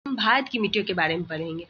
हम भारत की मिट्टियों के बारे में पढ़ेंगे,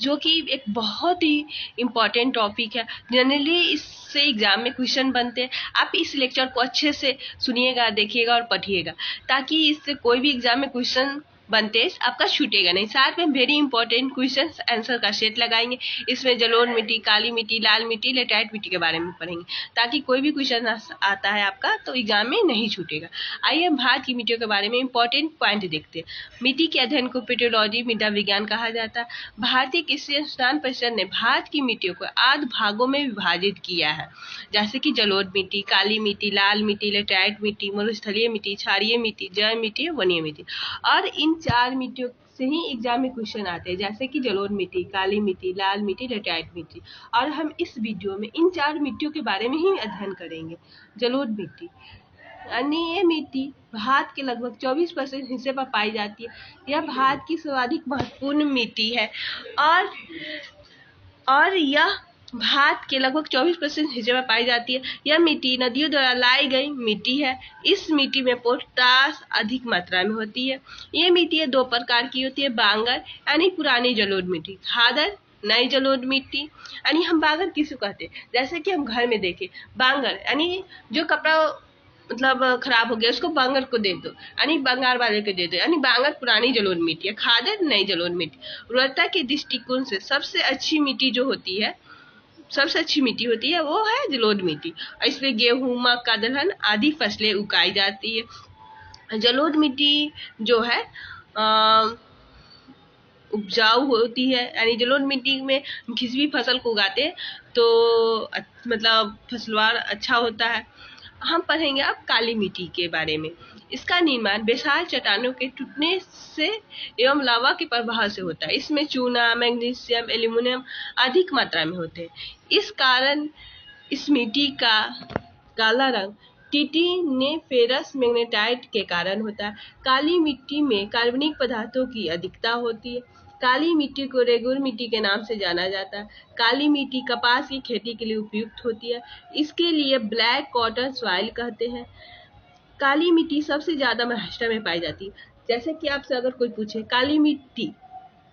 जो कि एक बहुत ही इम्पोर्टेंट टॉपिक है। जनरली इससे एग्जाम में क्वेश्चन बनते हैं। आप इस लेक्चर को अच्छे से सुनिएगा, देखिएगा और पढ़िएगा, ताकि इससे कोई भी एग्जाम में क्वेश्चन बनते आपका छूटेगा नहीं। साथ में वेरी इंपॉर्टेंट क्वेश्चन आंसर का सेट लगाएंगे। इसमें जलोढ़ मिट्टी, काली मिट्टी, लाल मिट्टी, लेटराइट मिट्टी के बारे में पढ़ेंगे, ताकि कोई भी क्वेश्चन आता है आपका तो एग्जाम में नहीं छूटेगा। आइए हम भारत की मिट्टियों के बारे में इंपॉर्टेंट पॉइंट देखते हैं। मिट्टी के अध्ययन को पेट्रोलॉजी, मृदा विज्ञान कहा जाता है। भारतीय कृषि अनुसंधान परिषद ने भारत की मिट्टियों को 8 भागों में विभाजित किया है, जैसे कि जलोढ़ मिट्टी, काली मिट्टी, लाल मिट्टी, लेटराइट मिट्टी, मरुस्थलीय मिट्टी, क्षारीय मिट्टी, जैव मिट्टी, वनीय मिट्टी। और इन 4 मिट्टियों से ही एग्जाम में क्वेश्चन आते हैं, जैसे कि जलोढ़ मिट्टी, काली मिट्टी, लाल मिट्टी, लेटराइट मिट्टी। और हम इस वीडियो में इन 4 मिट्टियों के बारे में ही अध्ययन करेंगे। जलोढ़ मिट्टी यानी ये मिट्टी भारत के लगभग 24% हिस्से पर पाई जाती है। यह भारत की सर्वाधिक महत्वपूर्ण मिट्टी है और यह भारत के लगभग 24% हिस्से में पाई जाती है। यह मिट्टी नदियों द्वारा लाई गई मिट्टी है। इस मिट्टी में पोटाश अधिक मात्रा में होती है। ये मिट्टी 2 प्रकार की होती है, बांगर यानी पुरानी जलोढ़ मिट्टी, खादर नई जलोढ़ मिट्टी। यानी हम बांगर किसको कहते हैं, जैसे कि हम घर में देखें, बांगर यानी जो कपड़ा मतलब खराब हो गया उसको बांगर को दे दो, यानी बंगार वाले को दे दो, यानी बांगर पुरानी जलोढ़ मिट्टी है, खादर नई जलोढ़ मिट्टी। उर्वरता के दृष्टिकोण से सबसे अच्छी मिट्टी वो है जलोढ़ मिट्टी। और इसमें गेहूं, मक्का, दलहन आदि फसलें उगाई जाती है। जलोढ़ मिट्टी जो है उपजाऊ होती है, यानी जलोढ़ मिट्टी में किसी भी फसल को उगाते हैं तो मतलब फसलवार अच्छा होता है। हम पढ़ेंगे अब काली मिट्टी के बारे में। इसका निर्माण बेसाल चट्टानों के टूटने से एवं लावा के प्रवाह से होता है। इसमें चूना, मैग्नीशियम, एल्यूमिनियम अधिक मात्रा में होते हैं। इस कारण इस मिट्टी का काला रंग टिटिनेफेरस मैग्नेटाइट के कारण होता है। काली मिट्टी में कार्बनिक पदार्थों की अधिकता होती है। काली मिट्टी को रेगुर मिट्टी के नाम से जाना जाता है। काली मिट्टी कपास की खेती के लिए उपयुक्त होती है। इसके लिए ब्लैक कॉटन सॉइल कहते हैं। काली मिट्टी सबसे ज्यादा महाराष्ट्र में पाई जाती है। जैसे कि आपसे अगर कोई पूछे काली मिट्टी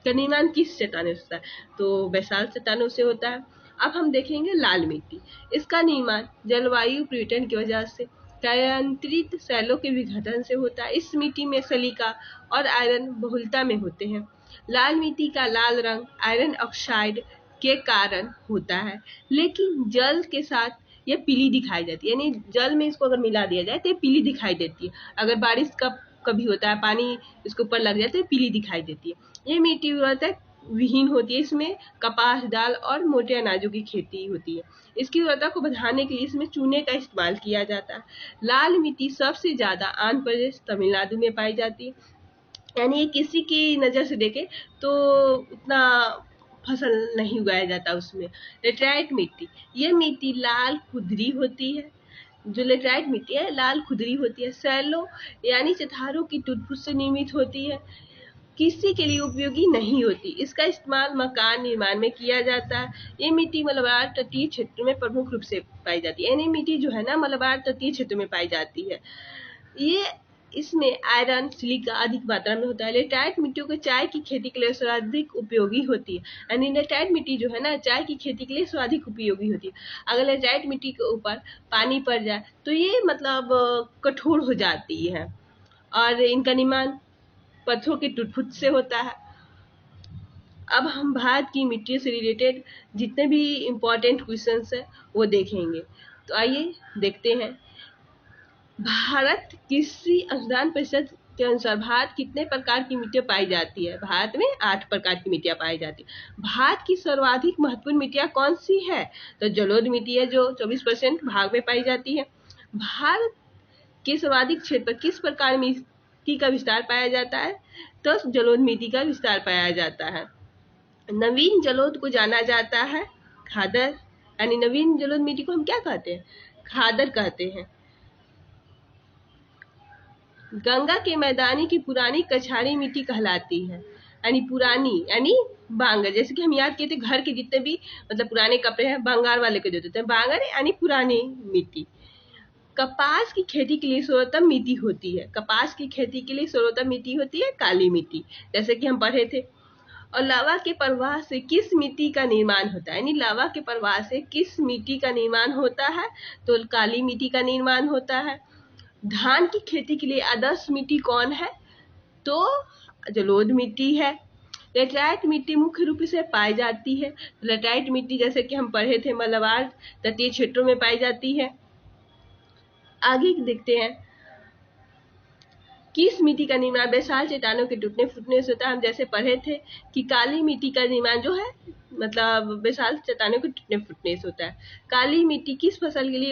का निर्माण किस चट्टानों से होता है, तो बेसाल चट्टानों से होता है। अब हम देखेंगे लाल मिट्टी। इसका निर्माण जलवायु परिवर्तन की वजह से कायांतरित सेलों के विघटन से होता है। इस मिट्टी में सिलिका और आयरन बहुलता में होते हैं। लाल मिट्टी का लाल रंग आयरन ऑक्साइड के कारण होता है, लेकिन जल के साथ ये पीली दिखाई देती है। यानी जल में इसको अगर मिला दिया जाए तो ये पीली दिखाई देती है। अगर बारिश का कभी होता है, पानी इसके ऊपर लग जाए तो ये पीली दिखाई देती है। ये मिट्टी उर्वरता विहीन होती है। इसमें कपास, दाल और मोटे अनाजों की खेती होती है। इसकी उर्वरता को बढ़ाने के लिए इसमें चूने का इस्तेमाल किया जाता है। लाल मिट्टी सबसे ज्यादा आंध्र प्रदेश, तमिलनाडु में पाई जाती है। यानी किसी की नजर से देखे तो उतना फसल नहीं उगाया जाता उसमें। लेटराइट मिट्टी, ये मिट्टी लाल खुदरी होती है। जो लेटराइट मिट्टी है लाल खुदरी होती है। सैलो यानी चट्टानों की टूट-फूट से निर्मित होती है, किसी के लिए उपयोगी नहीं होती। इसका इस्तेमाल मकान निर्माण में किया जाता है। ये मिट्टी मलबार तटीय क्षेत्र में प्रमुख रूप से पाई जाती है। यानी मिट्टी जो है ना मलबार तटीय क्षेत्र में पाई जाती है। ये इसमें आयरन, सिलिका अधिक मात्रा में होता है। लेटराइट मिट्टियों को चाय की खेती के लिए सर्वाधिक उपयोगी होती है। यानी लेटराइट मिट्टी जो है ना चाय की खेती के लिए सर्वाधिक उपयोगी होती है। अगर लेटराइट मिट्टी के ऊपर पानी पड़ जाए तो ये मतलब कठोर हो जाती है और इनका निर्माण पत्थरों के टूट-फूट से होता है। अब हम भारत की मिट्टी से रिलेटेड जितने भी इम्पोर्टेंट क्वेश्चंस है वो देखेंगे। तो आइए देखते हैं। भारत कृषि अनुसंधान परिषद के अनुसार भारत कितने प्रकार की मिट्टियां पाई जाती है? भारत में 8 प्रकार की मिट्टियां पाई जाती है। भारत की सर्वाधिक महत्वपूर्ण मिट्टियां कौन सी है? तो जलोढ़ मिट्टी है जो 24% भाग में पाई जाती है। भारत के सर्वाधिक क्षेत्र पर किस प्रकार मिट्टी का विस्तार पाया जाता है? तो जलोढ़ मिट्टी का विस्तार पाया जाता है। नवीन जलोढ़ को जाना जाता है खादर, यानी नवीन जलोढ़ मिट्टी को हम क्या कहते हैं? खादर कहते हैं। गंगा के मैदानी की पुरानी कछारी मिट्टी कहलाती है। यानी पुरानी यानी बांगर, जैसे कि हम याद किए थे घर के जितने भी मतलब पुराने कपड़े हैं बंगार वाले को दे देते हैं। बांगर यानी पुरानी मिट्टी। कपास की खेती के लिए सर्वोत्तम मिट्टी होती है, कपास की खेती के लिए सर्वोत्तम मिट्टी होती है काली मिट्टी, जैसे कि हम पढ़े थे। और लावा के प्रवाह से किस मिट्टी का निर्माण होता है, यानी लावा के प्रवाह से किस मिट्टी का निर्माण होता है, तो काली मिट्टी का निर्माण होता है। धान की खेती के लिए आदर्श मिट्टी कौन है, तो जलोढ़ मिट्टी है। लेटराइट मिट्टी मुख्य रूप से पाई जाती है, लेटराइट मिट्टी जैसे कि हम पढ़े थे मलबार तटीय क्षेत्रों में पाई जाती है। आगे देखते हैं, किस मिट्टी का निर्माण बेसाल चट्टानों के टूटने फूटने से होता है। हम जैसे पढ़े थे कि काली मिट्टी का निर्माण जो है मतलब बेसाल चट्टानों के टूटने फूटने से होता है। काली मिट्टी किस फसल के लिए